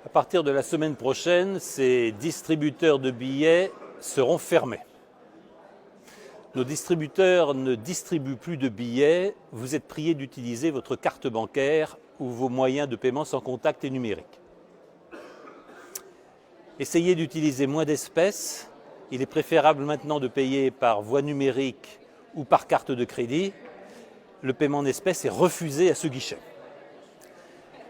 À partir de la semaine prochaine, ces distributeurs de billets seront fermés. Nos distributeurs ne distribuent plus de billets, vous êtes priés d'utiliser votre carte bancaire ou vos moyens de paiement sans contact et numérique. Essayez d'utiliser moins d'espèces, il est préférable maintenant de payer par voie numérique ou par carte de crédit. Le paiement en espèces est refusé à ce guichet.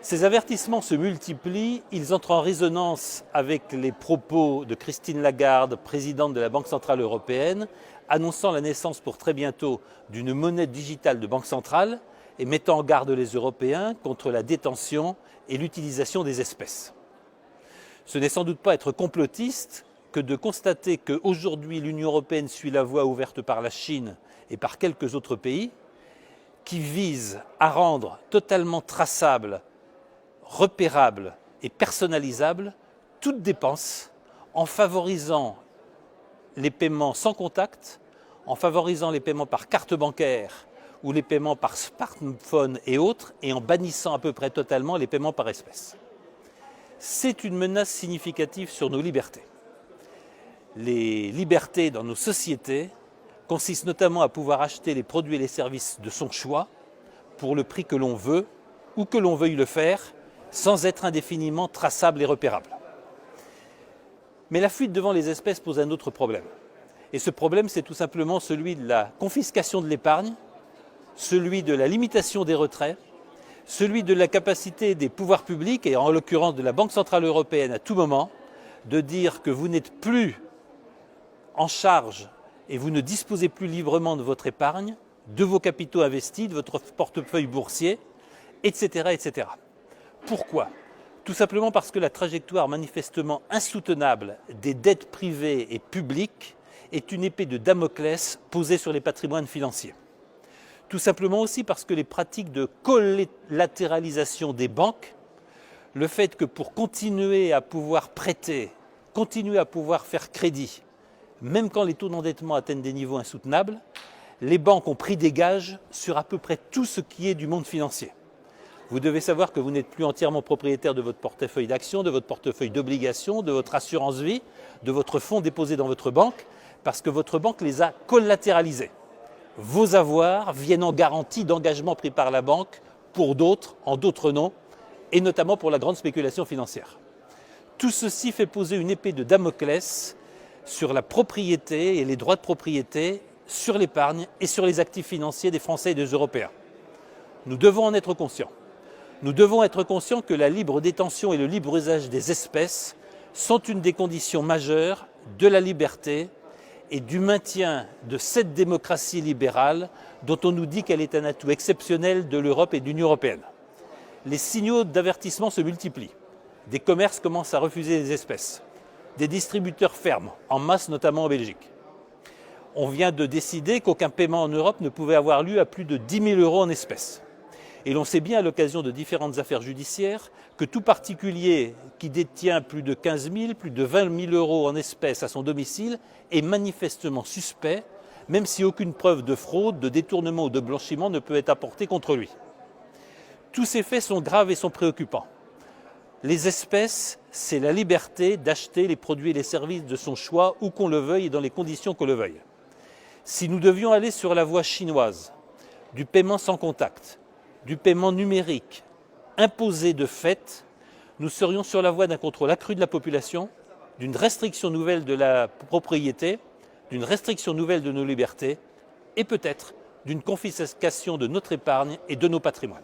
Ces avertissements se multiplient, ils entrent en résonance avec les propos de Christine Lagarde, présidente de la Banque centrale européenne, annonçant la naissance pour très bientôt d'une monnaie digitale de banque centrale et mettant en garde les Européens contre la détention et l'utilisation des espèces. Ce n'est sans doute pas être complotiste que de constater qu'aujourd'hui l'Union européenne suit la voie ouverte par la Chine et par quelques autres pays qui visent à rendre totalement traçable, repérable et personnalisable toute dépense en favorisant les paiements sans contact, en favorisant les paiements par carte bancaire ou les paiements par smartphone et autres, et en bannissant à peu près totalement les paiements par espèces. C'est une menace significative sur nos libertés. Les libertés dans nos sociétés consistent notamment à pouvoir acheter les produits et les services de son choix pour le prix que l'on veut, ou que l'on veuille le faire, sans être indéfiniment traçable et repérable. Mais la fuite devant les espèces pose un autre problème. Et ce problème, c'est tout simplement celui de la confiscation de l'épargne, celui de la limitation des retraits, celui de la capacité des pouvoirs publics, et en l'occurrence de la Banque centrale européenne à tout moment, de dire que vous n'êtes plus en charge et vous ne disposez plus librement de votre épargne, de vos capitaux investis, de votre portefeuille boursier, etc., etc. Pourquoi ? Tout simplement parce que la trajectoire manifestement insoutenable des dettes privées et publiques est une épée de Damoclès posée sur les patrimoines financiers. Tout simplement aussi parce que les pratiques de collatéralisation des banques, le fait que pour continuer à pouvoir prêter, continuer à pouvoir faire crédit, même quand les taux d'endettement atteignent des niveaux insoutenables, les banques ont pris des gages sur à peu près tout ce qui est du monde financier. Vous devez savoir que vous n'êtes plus entièrement propriétaire de votre portefeuille d'actions, de votre portefeuille d'obligations, de votre assurance vie, de votre fonds déposé dans votre banque, parce que votre banque les a collatéralisés. Vos avoirs viennent en garantie d'engagements pris par la banque pour d'autres, en d'autres noms, et notamment pour la grande spéculation financière. Tout ceci fait poser une épée de Damoclès sur la propriété et les droits de propriété, sur l'épargne et sur les actifs financiers des Français et des Européens. Nous devons en être conscients. Nous devons être conscients que la libre détention et le libre usage des espèces sont une des conditions majeures de la liberté et du maintien de cette démocratie libérale dont on nous dit qu'elle est un atout exceptionnel de l'Europe et de l'Union européenne. Les signaux d'avertissement se multiplient. Des commerces commencent à refuser les espèces. Des distributeurs ferment, en masse notamment en Belgique. On vient de décider qu'aucun paiement en Europe ne pouvait avoir lieu à plus de 10 000 € en espèces. Et l'on sait bien à l'occasion de différentes affaires judiciaires que tout particulier qui détient plus de 15 000, plus de 20 000 € en espèces à son domicile est manifestement suspect, même si aucune preuve de fraude, de détournement ou de blanchiment ne peut être apportée contre lui. Tous ces faits sont graves et sont préoccupants. Les espèces, c'est la liberté d'acheter les produits et les services de son choix, où qu'on le veuille et dans les conditions qu'on le veuille. Si nous devions aller sur la voie chinoise du paiement sans contact, du paiement numérique imposé de fait, nous serions sur la voie d'un contrôle accru de la population, d'une restriction nouvelle de la propriété, d'une restriction nouvelle de nos libertés et peut-être d'une confiscation de notre épargne et de nos patrimoines.